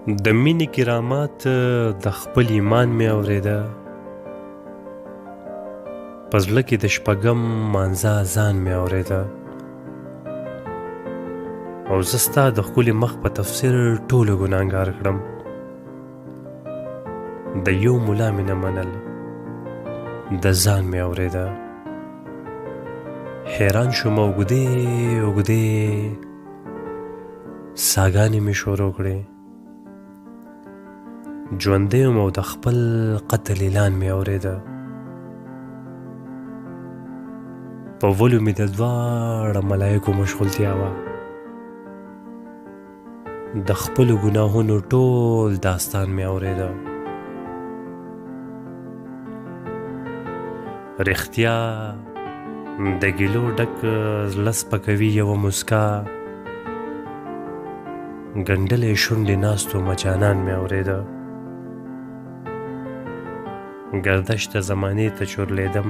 د مینې کرامات د خپل ایمان مې اورېده، په زړه کې د شپږم مانځه اذان مې اورېده، او زه ستا د ښکلي مخ په تفسیر ټولو ګناهګار کړم. د یو ملا مې نه منل، د ځان مې اورېده. حیران شوم اوږدې اوږدې ساګانې مې شروع کړې. ژوندی یم او د خپل قتل اعلان مې اورېده. په ولو مې د دواړه ملایکو مشغولتیا وه. د خپلو ګناهونو ټول داستان مې اورېده. رښتیا د ګیلو ډک زړه سپکوي یوه مسکا، ګنډلې شونډې ناستو مجانان مې اورېده. گردش د زمانې ته چورلېدم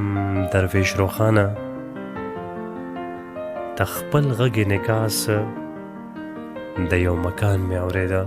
درویش روښانه، د خپل غږ انعکاس د یو مکان مې اورېده.